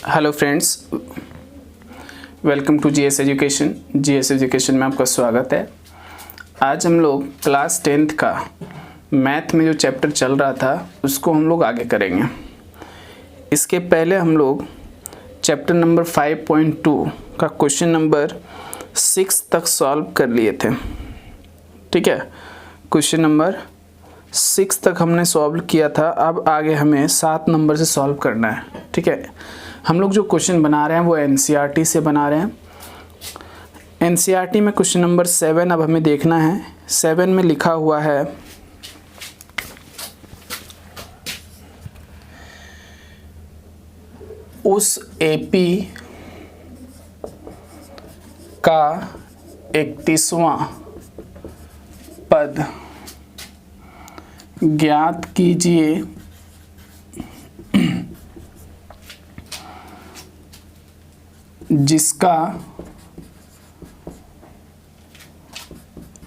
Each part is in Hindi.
Hello friends, welcome to GS education. GS education में आपका स्वागत है। आज हम लोग क्लास 10th का मैथ में जो चैप्टर चल रहा था उसको हम लोग आगे करेंगे। इसके पहले हम लोग चैप्टर नंबर 5.2 का क्वेश्चन नंबर 6 तक सॉल्व कर लिए थे। ठीक है, क्वेश्चन नंबर 6 तक हमने सॉल्व किया था। अब आगे हमें 7 नंबर से सॉल्व करना है। ठीक है, हम लोग जो क्वेश्चन बना रहे हैं वो एनसीईआरटी से बना रहे हैं। एनसीईआरटी में क्वेश्चन नंबर 7 अब हमें देखना है। 7 में लिखा हुआ है उस एपी का 31वां पद ज्ञात कीजिए जिसका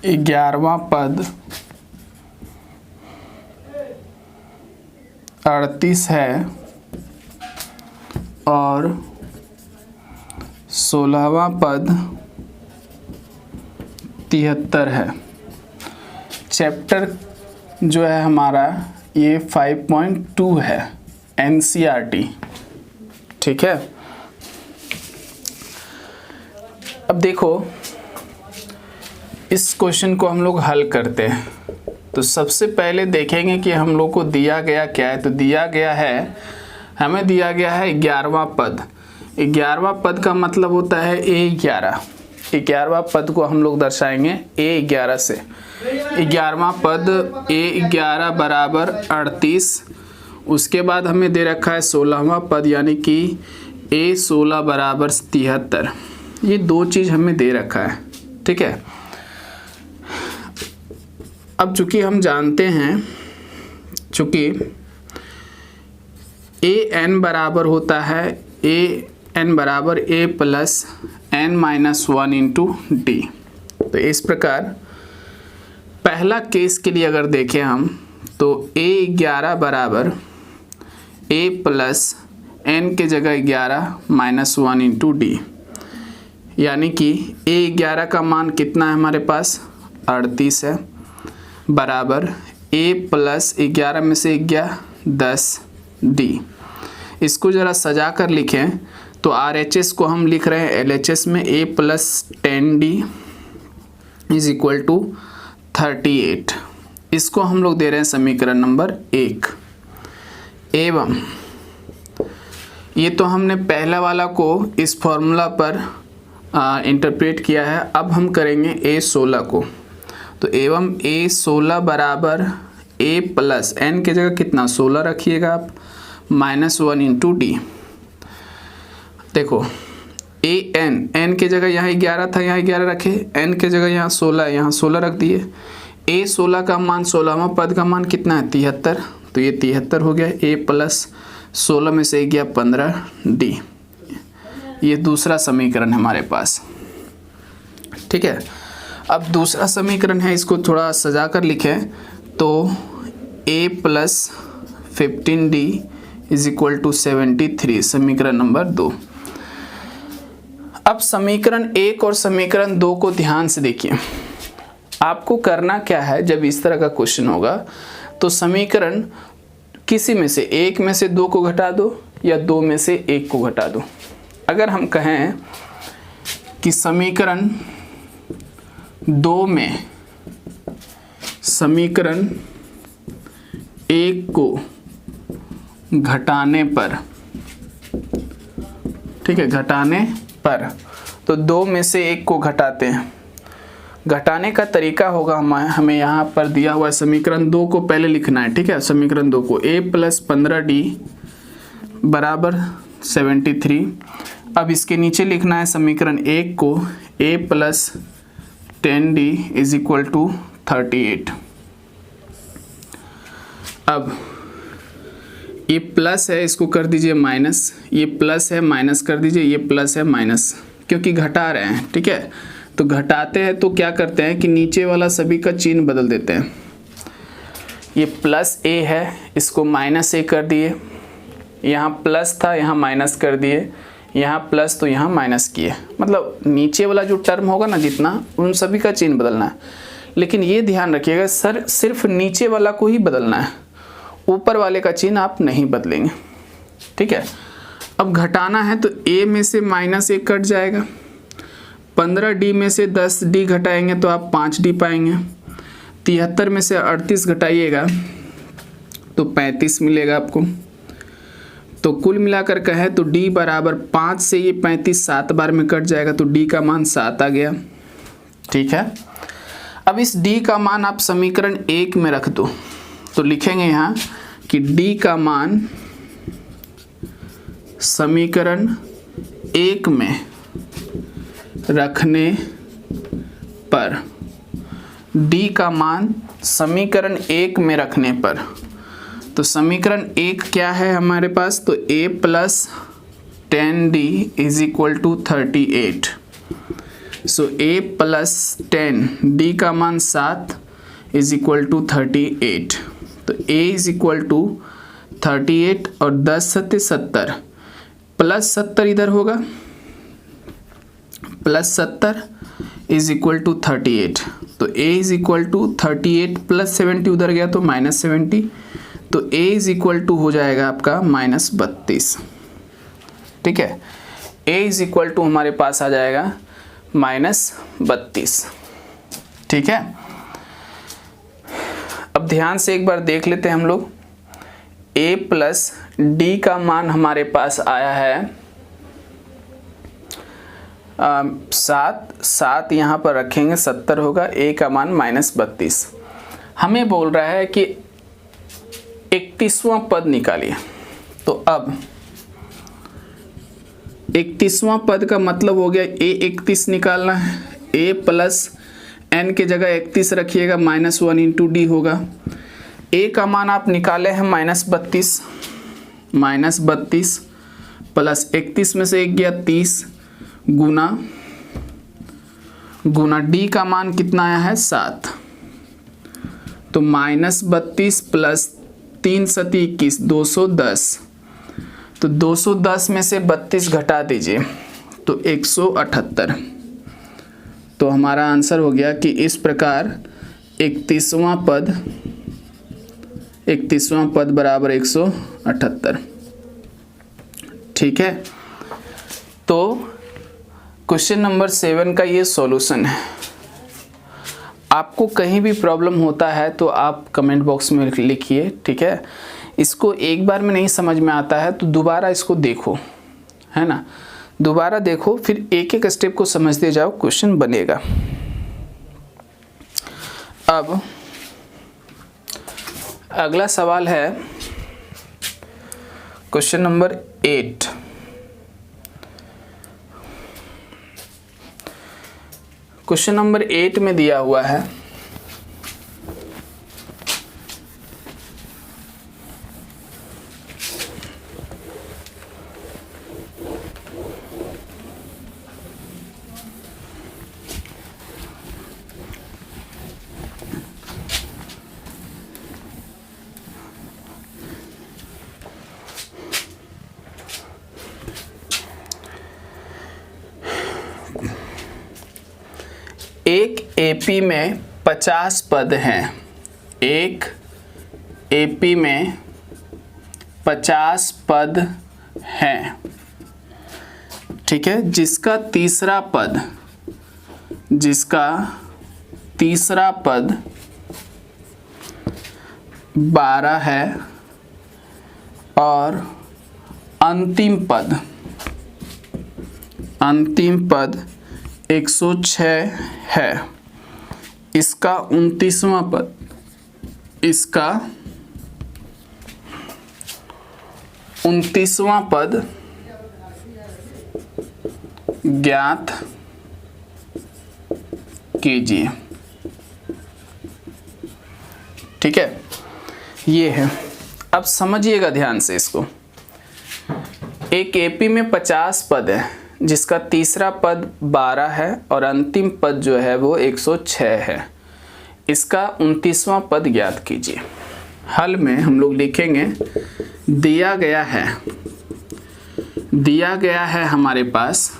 11वां पद 38 है और 16वां पद 73 है। चैप्टर जो है हमारा ये 5.2 है, एनसीईआरटी। ठीक है, अब देखो इस क्वेश्चन को हम लोग हल करते हैं। तो सबसे पहले देखेंगे कि हम लोग को दिया गया क्या है। तो दिया गया है, हमें दिया गया है 11वां पद। 11वां पद का मतलब होता है A11। 11वां पद को हम लोग दर्शाएंगे A11 से। 11वां पद A11 बराबर 38। उसके बाद हमें दे रखा है 16वां पद यानी कि A16 बराबर 73। ये दो चीज़ हमें दे रखा है। ठीक है, अब चूंकि हम जानते हैं चूंकि an बराबर होता है an बराबर a plus n-1 into D. तो इस प्रकार पहला केस के लिए अगर देखें हम तो A11 बराबर a प्लस n के जगह 11-1 इंटू डी, यानी कि A11 का मान कितना है हमारे पास 38 है, बराबर a प्लस 11 में से 11 10 डी। इसको ज़रा सजा कर लिखें तो RHS को हम लिख रहे हैं LHS में a plus 10d is equal to 38। इसको हम लोग दे रहे हैं समीकरण नंबर 1। एवं ये तो हमने पहला वाला को इस फॉर्मूला पर इंटरप्रेट किया है। अब हम करेंगे A16 को। तो एवं A16 बराबर a प्लस n के जगह कितना 16 रखिएगा आप, -1 इंटू डी। देखो n के जगह यहाँ 11 था, यहाँ 11 रखे, n के जगह यहाँ 16 है, यहाँ 16 रख दिए। A16 का मान 16वां पद का मान कितना है 73, तो ये 73 हो गया। a प्लस 16 में से गया 15 डी। ये दूसरा समीकरण है हमारे पास। ठीक है, अब दूसरा समीकरण है, इसको थोड़ा सजा कर लिखें तो a plus 15d is equal to 73, समीकरण नंबर 2। अब समीकरण 1 और समीकरण 2 को ध्यान से देखिए। आपको करना क्या है, जब इस तरह का क्वेश्चन होगा तो समीकरण किसी में से एक में से 2 को घटा दो या 2 में से 1 को घटा दो। अगर हम कहें कि समीकरण 2 में समीकरण 1 को घटाने पर, ठीक है, घटाने पर, तो 2 में से 1 को घटाते हैं। घटाने का तरीका होगा हमें यहाँ पर दिया हुआ समीकरण 2 को पहले लिखना है। ठीक है, समीकरण 2 को a प्लस 15d बराबर 73। अब इसके नीचे लिखना है समीकरण 1 को a plus 10d is equal to 38। अब ये प्लस है, इसको कर दीजिए माइनस, ये प्लस है माइनस कर दीजिए, ये प्लस है माइनस, क्योंकि घटा रहे हैं। ठीक है, तो घटाते हैं तो क्या करते हैं कि नीचे वाला सभी का चिन्ह बदल देते हैं। ये प्लस a है, इसको माइनस a कर दिए, यहाँ प्लस था यहाँ माइनस कर दिए, यहाँ प्लस तो यहाँ माइनस किए, मतलब नीचे वाला जो टर्म होगा ना जितना, उन सभी का चिन्ह बदलना है। लेकिन ये ध्यान रखिएगा सर सिर्फ नीचे वाला को ही बदलना है, ऊपर वाले का चिन्ह आप नहीं बदलेंगे, ठीक है। अब घटाना है तो a में से -1 कट जाएगा, 15d में से 10d घटाएंगे तो आप 5d पाएंगे, 73 में से 38 घटाइएगा तो 35 मिलेगा आपको। तो कुल मिलाकर कहे तो d बराबर 5 से ये 35 7 बार में कट जाएगा तो d का मान 7 आ गया, ठीक है। अब इस d का मान आप समीकरण 1 में रख दो, तो लिखेंगे यहाँ कि d का मान समीकरण 1 में रखने पर, d का मान समीकरण 1 में रखने पर, तो समीकरण 1 क्या है हमारे पास, तो a + 10d = 38। So a + 10 d का मान 7 = 38। तो a = 38 और 10 7 70 प्लस 70 इधर होगा, प्लस 70 = 38। तो a = 38 + 70 उधर गया तो -70, तो a = हो जाएगा आपका -32, ठीक है। a = हमारे पास आ जाएगा -32, ठीक है। अब ध्यान से एक बार देख लेते हैं हम लोग, a + d का मान हमारे पास आया है 7 यहाँ पर रखेंगे 70 होगा, a का मान -32। हमें बोल रहा है कि 31वां पद निकालिए। तो अब 31वां पद का मतलब हो गया a 31 निकालना है, a + n के जगह 31 रखिएगा, -1 × d होगा। a का मान आप निकाले हैं -32 प्लस 31 में से 1 गया 30 गुना d का मान कितना आया है 7, तो -32 प्लस 3 × 21 210, तो 210 में से 32 घटा दीजिए तो 178। तो हमारा आंसर हो गया कि इस प्रकार 31वां पद बराबर 178, ठीक है। तो क्वेश्चन नंबर 7 का ये सॉल्यूशन है। आपको कहीं भी प्रॉब्लम होता है तो आप कमेंट बॉक्स में लिखिए, ठीक है। इसको एक बार में नहीं समझ में आता है तो दोबारा इसको देखो, है ना, दोबारा देखो, फिर एक एक स्टेप को समझते जाओ, क्वेश्चन बनेगा। अब अगला सवाल है क्वेश्चन नंबर 8। क्वेश्चन नंबर 8 में दिया हुआ है एक एपी में 50 पद हैं, एक एपी में 50 पद हैं, ठीक है। जिसका तीसरा पद 12 है और अंतिम पद 106 है। इसका 29वां पद ज्ञात कीजिए, ठीक है। ये है, अब समझिएगा ध्यान से इसको। एक एपी में 50 पद है जिसका तीसरा पद 12 है और अंतिम पद जो है वो 106 है। इसका 29वां पद ज्ञात कीजिए। हल में हम लोग लिखेंगे दिया गया है हमारे पास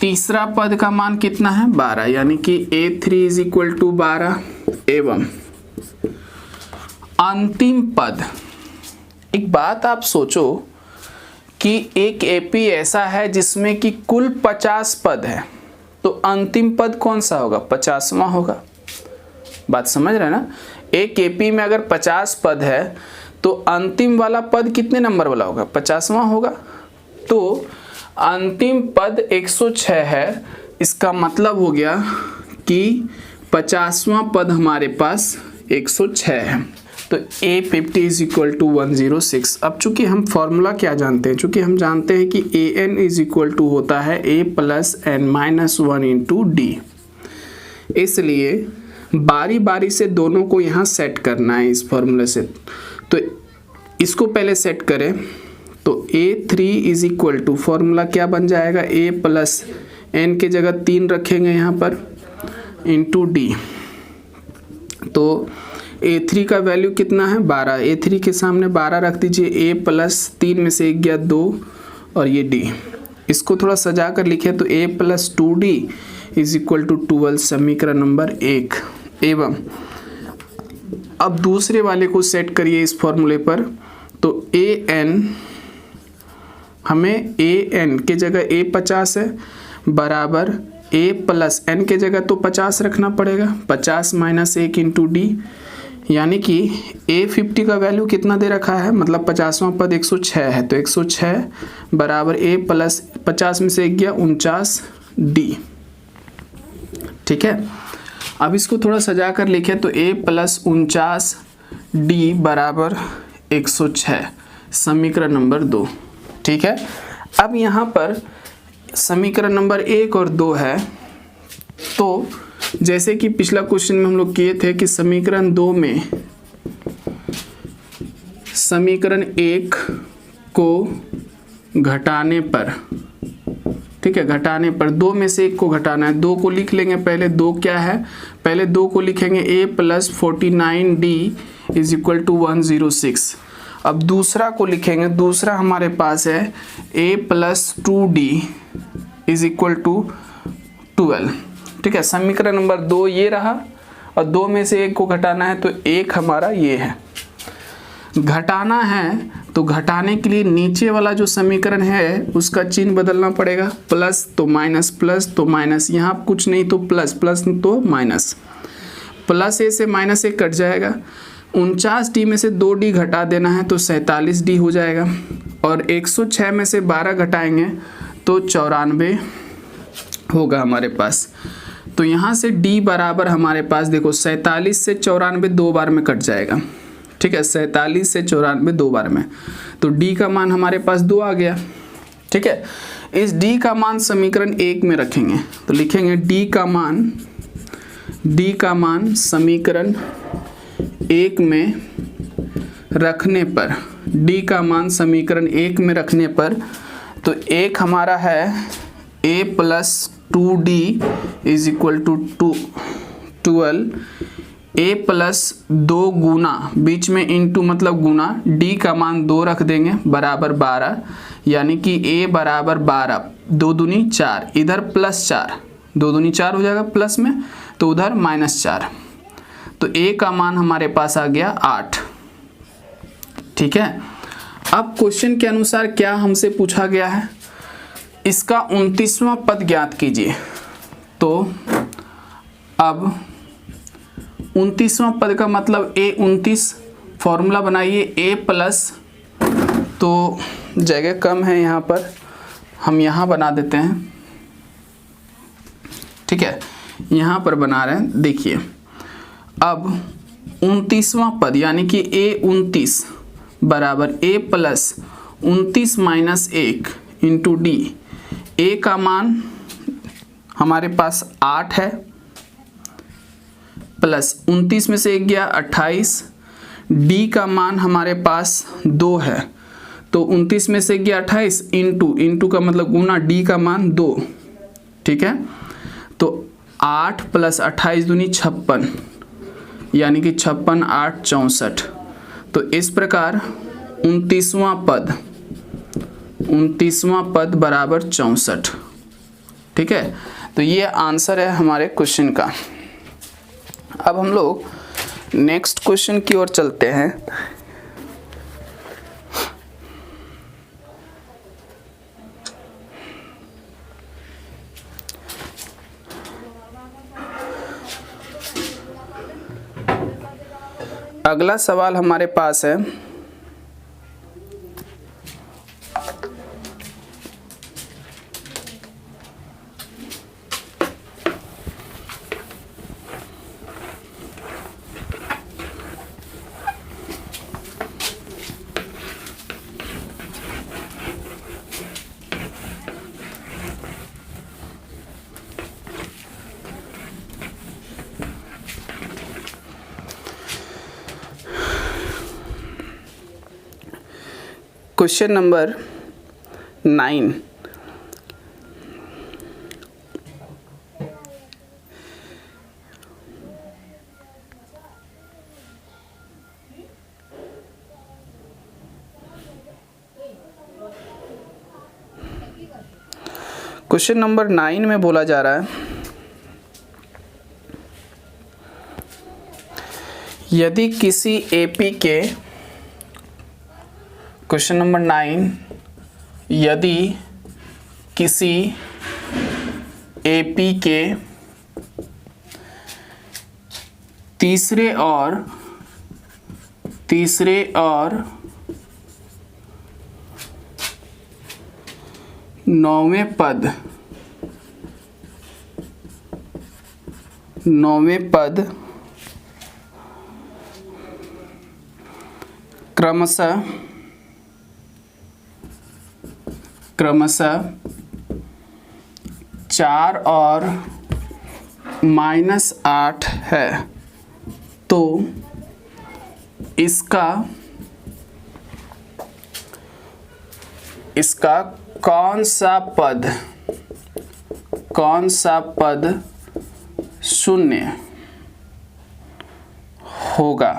तीसरा पद का मान कितना है 12, यानी कि A3 इज इक्वल टू 12 एवं अंतिम पद। एक बात आप सोचो कि एक एपी ऐसा है जिसमें कि कुल 50 पद है, तो अंतिम पद कौन सा होगा 50वां होगा। बात समझ रहे हैं ना। एक एपी में अगर 50 पद है तो अंतिम वाला पद कितने नंबर वाला होगा 50वां होगा। तो अंतिम पद 106 है, इसका मतलब हो गया कि 50वां पद हमारे पास 106 है। तो A50 इज इक्वल टू 106। अब चूंकि हम फॉर्मूला क्या जानते हैं, चूंकि हम जानते हैं कि AN इज इक्वल टू होता है A plus N minus 1 into D, इसलिए बारी बारी से दोनों को यहाँ सेट करना है इस फॉर्मूले से। तो इसको पहले सेट करें तो A3 is equal to formula क्या बन जाएगा A प्लस N के जगह 3 रखेंगे यहाँ पर इंटू D। तो A3 का वैल्यू कितना है 12, A3 के सामने 12 रख दीजिए, A प्लस 3 में से 1 गया 2 और ये D। इसको थोड़ा सजा कर लिखे तो A plus 2D is equal to 12 समीकरण नंबर 1। एवं अब दूसरे वाले को सेट करिए इस फॉर्मूले पर, तो AN हमें AN के जगह A 50 है बराबर A प्लस N के जगह तो 50 रखना पड़ेगा, 50 माइनस 1 इंटू D, यानी कि A50 का वैल्यू कितना दे रखा है, मतलब 50वां पद 106 है, तो 106 बराबर A प्लस 50 में से 1 गया 49D। ठीक है, अब इसको थोड़ा सजा कर लिखे तो A प्लस 49D बराबर 106 समीकरण नंबर 2। ठीक है, अब यहाँ पर समीकरण नंबर 1 और 2 है, तो जैसे कि पिछला क्वेश्चन में हम लोग किए थे कि समीकरण 2 में समीकरण 1 को घटाने पर, ठीक है, घटाने पर 2 में से 1 को घटाना है, 2 को लिख लेंगे पहले। 2 क्या है, पहले 2 को लिखेंगे A plus 49D is equal to 106। अब दूसरा को लिखेंगे, दूसरा हमारे पास है A plus 2D is equal to 12। ठीक है, समीकरण नंबर 2 ये रहा और 2 में से 1 को घटाना है, तो 1 हमारा ये है। घटाना है तो घटाने के लिए नीचे वाला जो समीकरण है उसका चिन्ह बदलना पड़ेगा, प्लस तो माइनस, प्लस तो माइनस, यहाँ कुछ नहीं तो प्लस, प्लस तो माइनस, प्लस A से माइनस 1 कट जाएगा। 49D में से 2D घटा देना है तो 47D हो जाएगा, और 106 में से 12 घटाएंगे तो 94 होगा हमारे पास। तो यहाँ से D बराबर हमारे पास देखो 47 से 94 2 बार में कट जाएगा। ठीक है, 47 से 94 2 बार में, तो D का मान हमारे पास 2 आ गया। ठीक है, इस D का मान समीकरण 1 में रखेंगे तो लिखेंगे D का मान समीकरण 1 में रखने पर, D का मान समीकरण 1 में रखने पर, तो 1 हमारा है A plus 2D is equal to 12, A plus 2 गुना, बीच में इंटू मतलब गुना, D का मान 2 रख देंगे बराबर 12, यानी कि A बराबर 12, 2 दूनी 4, इधर प्लस 4, 2 दूनी 4 हो जाएगा प्लस में, तो उधर माइनस 4, तो A का मान हमारे पास आ गया 8। ठीक है, अब क्वेश्चन के अनुसार क्या हमसे पूछा गया है, इसका 29वां पद ज्ञात कीजिए। तो अब 29वां पद का मतलब A29 फॉर्मूला बनाइए, A प्लस, तो जगह कम है यहाँ पर, हम यहाँ बना देते हैं। ठीक है, यहाँ पर बना रहे हैं, देखिए अब 29वां पद यानी कि A29 बराबर A plus 29 minus 1 into D। A का मान हमारे पास 8 है, प्लस 29 में से 1 गया 28, D का मान हमारे पास 2 है, तो 29 में से 1 गया 28 इंटू का मतलब गुना, D का मान 2। ठीक है, तो 8 प्लस 28 दूनी 56, यानी कि 56 8 64, तो इस प्रकार 29वां पद बराबर 64। ठीक है, तो ये आंसर है हमारे क्वेश्चन का। अब हम लोग नेक्स्ट क्वेश्चन की ओर चलते हैं। अगला सवाल हमारे पास है क्वेश्चन नंबर 9। क्वेश्चन नंबर 9 में बोला जा रहा है, यदि किसी एपी के, क्वेश्चन नंबर 9, यदि किसी एपी के तीसरे और 9वें पद क्रमशः 4 और -8 है, तो इसका कौन सा पद शून्य होगा।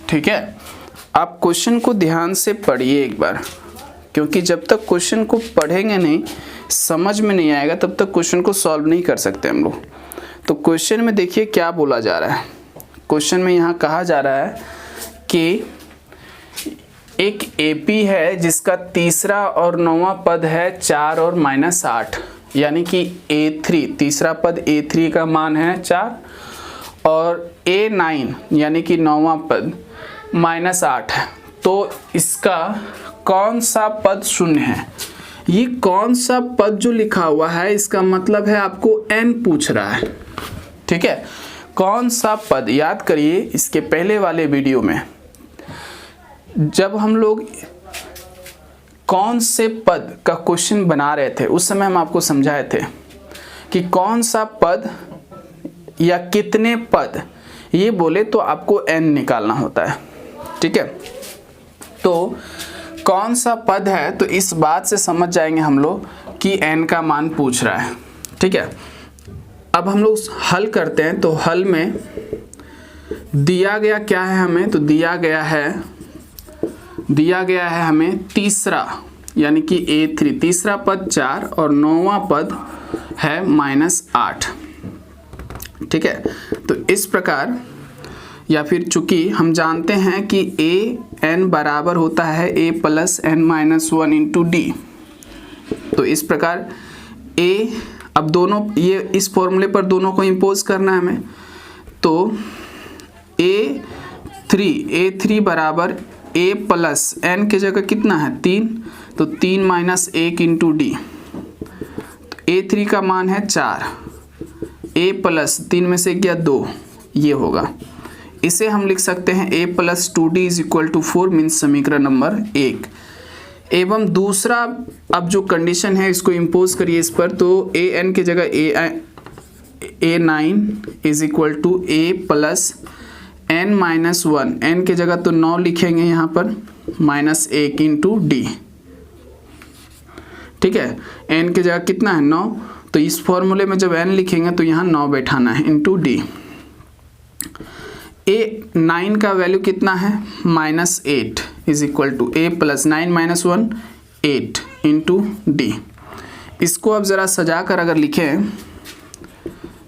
ठीक है, आप क्वेश्चन को ध्यान से पढ़िए एक बार, क्योंकि जब तक क्वेश्चन को पढ़ेंगे नहीं, समझ में नहीं आएगा, तब तक क्वेश्चन को सॉल्व नहीं कर सकते हम लोग। तो क्वेश्चन में देखिए क्या बोला जा रहा है। क्वेश्चन में यहाँ कहा जा रहा है कि एक एपी है जिसका तीसरा और 9वां पद है 4 और -8, यानी कि A3, तीसरा पद A3 का मान है 4 और A9 यानी कि 9वां पद -8 है, तो इसका कौन सा पद शून्य है। ये कौन सा पद जो लिखा हुआ है, इसका मतलब है आपको n पूछ रहा है। ठीक है, कौन सा पद, याद करिए इसके पहले वाले वीडियो में जब हम लोग कौन से पद का क्वेश्चन बना रहे थे, उस समय हम आपको समझाए थे कि कौन सा पद या कितने पद, ये बोले तो आपको n निकालना होता है। ठीक है, तो कौन सा पद है, तो इस बात से समझ जाएंगे हम लोग कि n का मान पूछ रहा है। ठीक है, अब हम लोग हल करते हैं। तो हल में दिया गया क्या है हमें, तो दिया गया है हमें तीसरा यानी कि A3, तीसरा पद 4 और 9वां पद है -8। ठीक है, तो इस प्रकार, या फिर चूंकि हम जानते हैं कि an बराबर होता है a + n - 1 × d, तो इस प्रकार अब दोनों, ये इस फॉर्मूले पर दोनों को इम्पोज करना है हमें। तो A3 बराबर a + n की जगह कितना है 3, तो 3 - 1 × d, तो A3 का मान है 4, a + 3 में से गया 2, ये होगा। इसे हम लिख सकते हैं a + 2d = 4, मीन्स समीकरण नंबर 1। एवं दूसरा, अब जो कंडीशन है इसको इम्पोज करिए इस पर, तो an की जगह A9 = a + n - 1, n की जगह तो 9 लिखेंगे यहाँ पर, -1 × d। ठीक है, n की जगह कितना है 9, तो इस फॉर्मूले में जब n लिखेंगे तो यहाँ 9 बैठाना है × d। 9 का वैल्यू कितना है -8 is equal to a plus 9 minus 1 8 into D. इसको अब ज़रा सजा कर अगर लिखें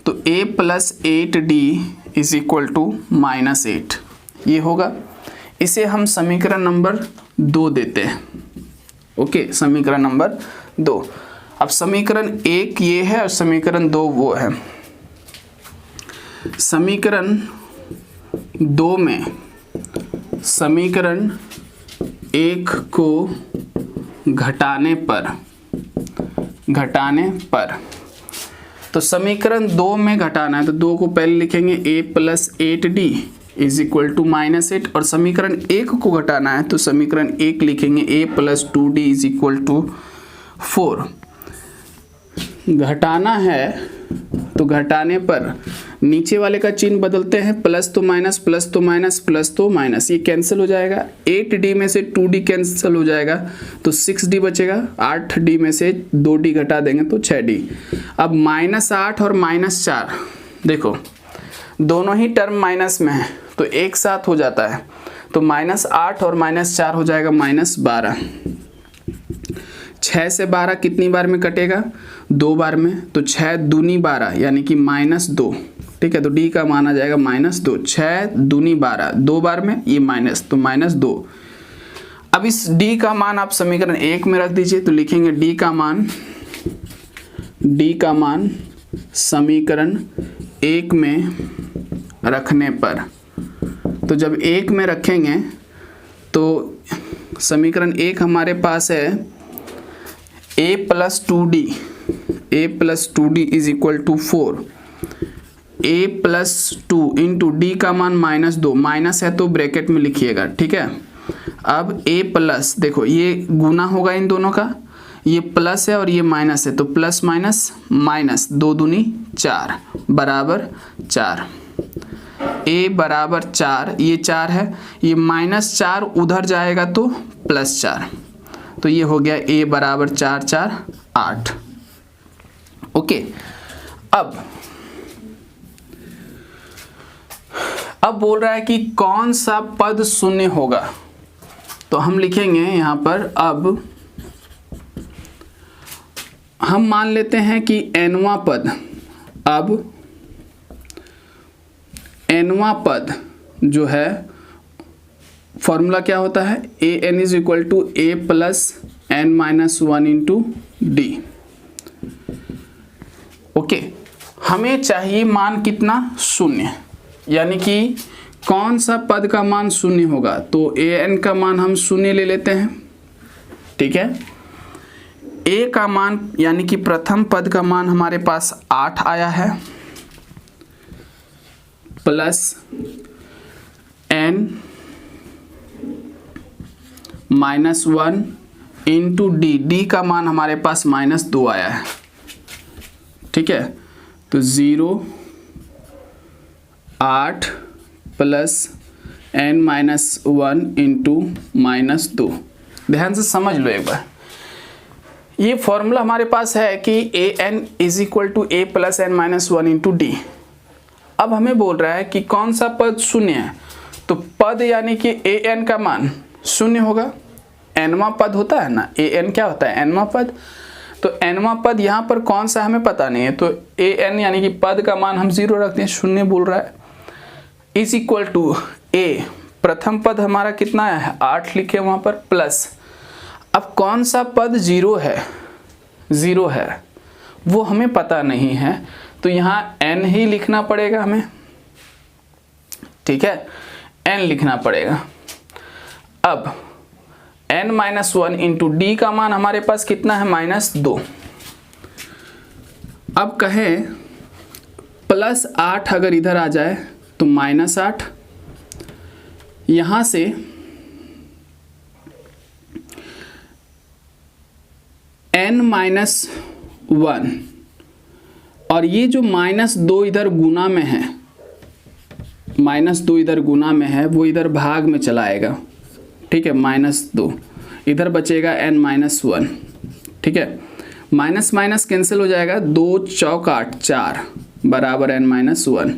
तो a plus 8d is equal to -8 ये होगा। इसे हम समीकरण नंबर 2 देते हैं। ओके, समीकरण नंबर 2। अब समीकरण 1 ये है और समीकरण 2 वो है। समीकरण 2 में समीकरण 1 को घटाने पर तो समीकरण 2 में घटाना है तो 2 को पहले लिखेंगे a plus 8d is equal to -8 और समीकरण 1 को घटाना है तो समीकरण 1 लिखेंगे a plus 2d is equal to 4। घटाना है तो घटाने पर नीचे वाले का चिन्ह बदलते हैं, प्लस तो माइनस, प्लस तो माइनस, प्लस तो माइनस, ये कैंसिल हो जाएगा। 8d में से 2d कैंसिल हो जाएगा तो 6d बचेगा। 8d में से 2d घटा देंगे तो 6d। अब -8 और -4 देखो दोनों ही टर्म माइनस में है तो एक साथ हो जाता है तो -8 और -4 हो जाएगा -12। 6 से 12 कितनी बार में कटेगा 2 बार में तो 6 दूनी 12 यानी कि -2। ठीक है, तो d का मान आ जाएगा -2। 6 दूनी 12 2 बार में ये माइनस तो -2। अब इस d का मान आप समीकरण 1 में रख दीजिए तो लिखेंगे d का मान समीकरण 1 में रखने पर तो जब 1 में रखेंगे तो समीकरण 1 हमारे पास है a plus 2d is equal to 4। a plus 2 into D का मान -2, माइनस है तो ब्रैकेट में लिखिएगा। ठीक है, अब a प्लस देखो ये गुना होगा इन दोनों का, ये प्लस है और ये माइनस है तो प्लस माइनस माइनस 2 दूनी 4 बराबर 4। a बराबर 4, ये 4 है, ये -4 उधर जाएगा तो +4 तो ये हो गया a बराबर 4 4 8। ओके, अब बोल रहा है कि कौन सा पद शून्य होगा तो हम लिखेंगे यहाँ पर। अब हम मान लेते हैं कि nवां पद, अब nवां पद जो है फॉर्मूला क्या होता है an is equal to a plus n minus 1 into D. Okay, हमें चाहिए मान कितना 0, यानी कि कौन सा पद का मान 0 होगा तो an का मान हम 0 ले लेते हैं। ठीक है, a का मान यानी कि प्रथम पद का मान हमारे पास 8 आया है प्लस n -1 इंटू डी का मान हमारे पास -2 आया है। ठीक है, तो 0 8 प्लस n-1 इंटू -2। ध्यान से समझ लो एक बार, ये फॉर्मूला हमारे पास है कि an is equal to a plus n-1 into D. अब हमें बोल रहा है कि कौन सा पद 0 है तो पद यानी कि an का मान 0 होगा। nवां पद होता है ना, an क्या होता है nवां पद, तो nवां पद यहाँ पर कौन सा हमें पता नहीं है तो an यानी कि पद का मान हम 0 रखते हैं, 0 बोल रहा है इज इक्वल टू a प्रथम पद हमारा कितना है 8 लिखे वहाँ पर प्लस। अब कौन सा पद 0 है वो हमें पता नहीं है तो यहाँ n ही लिखना पड़ेगा हमें। ठीक है, n लिखना पड़ेगा। अब n-1 इंटू डी का मान हमारे पास कितना है -2। अब कहें +8 अगर इधर आ जाए तो -8, यहाँ से n-1 और ये जो -2 इधर गुना में है, -2 इधर गुना में है वो इधर भाग में चला आएगा। ठीक है, -2 इधर बचेगा n-1। ठीक है, माइनस माइनस कैंसिल हो जाएगा, 2 चौक 8 4 बराबर n-1।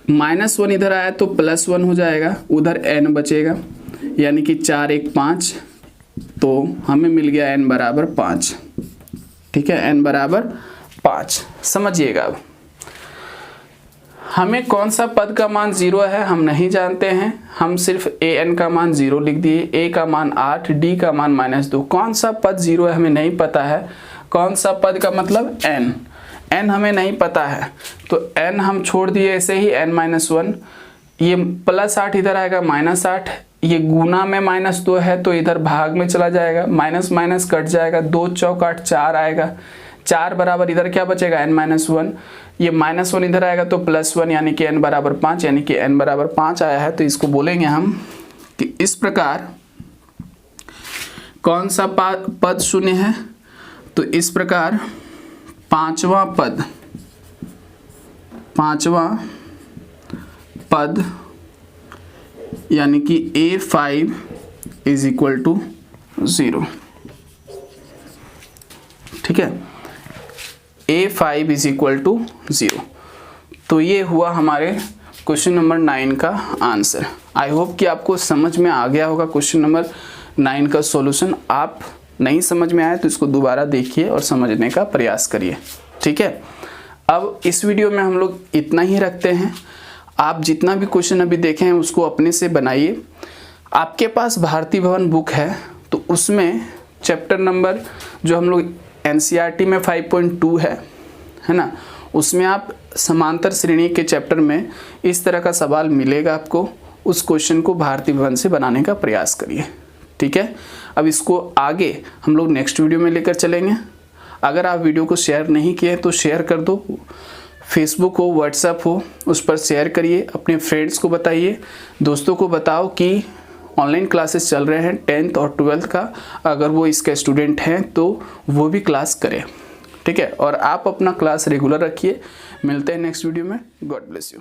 -1 इधर आया तो +1 हो जाएगा, उधर n बचेगा, यानी कि 4 1 5, तो हमें मिल गया n बराबर 5। ठीक है, n बराबर 5। समझिएगा, अब हमें कौन सा पद का मान 0 है हम नहीं जानते हैं, हम सिर्फ an का मान 0 लिख दिए, a का मान 8, d का मान -2। कौन सा पद 0 है हमें नहीं पता है, कौन सा पद का मतलब n हमें नहीं पता है, तो n हम छोड़ दिए ऐसे ही, n-1। ये +8 इधर आएगा, -8, ये गुना में -2 है तो इधर भाग में चला जाएगा, माइनस माइनस कट जाएगा, 2 चौक 8 4 आएगा, 4 बराबर इधर क्या बचेगा n-1, ये -1 इधर आएगा तो +1, यानी कि n बराबर 5, यानी कि n बराबर 5 आया है। तो इसको बोलेंगे हम कि इस प्रकार कौन सा पद शून्य है, तो इस प्रकार पांचवा पद यानी कि a5 = 0। ठीक है, a5 = 0। तो ये हुआ हमारे क्वेश्चन नंबर 9 का आंसर। आई होप कि आपको समझ में आ गया होगा क्वेश्चन नंबर 9 का सॉल्यूशन। आप नहीं समझ में आए तो इसको दोबारा देखिए और समझने का प्रयास करिए। ठीक है, अब इस वीडियो में हम लोग इतना ही रखते हैं। आप जितना भी क्वेश्चन अभी देखे हैं उसको अपने से बनाइए। आपके पास भारती भवन बुक है तो उसमें चैप्टर नंबर जो हम लोग NCERT में 5.2 है ना, उसमें आप समांतर श्रेणी के चैप्टर में इस तरह का सवाल मिलेगा आपको, उस क्वेश्चन को भारती भवन से बनाने का प्रयास करिए। ठीक है, अब इसको आगे हम लोग नेक्स्ट वीडियो में लेकर चलेंगे। अगर आप वीडियो को शेयर नहीं किए तो शेयर कर दो, फेसबुक हो व्हाट्सएप हो उस पर शेयर करिए, अपने फ्रेंड्स को बताइए, दोस्तों को बताओ कि ऑनलाइन क्लासेस चल रहे हैं 10th और 12th का, अगर वो इसके स्टूडेंट हैं तो वो भी क्लास करें। ठीक है, और आप अपना क्लास रेगुलर रखिए। मिलते हैं नेक्स्ट वीडियो में। God bless you.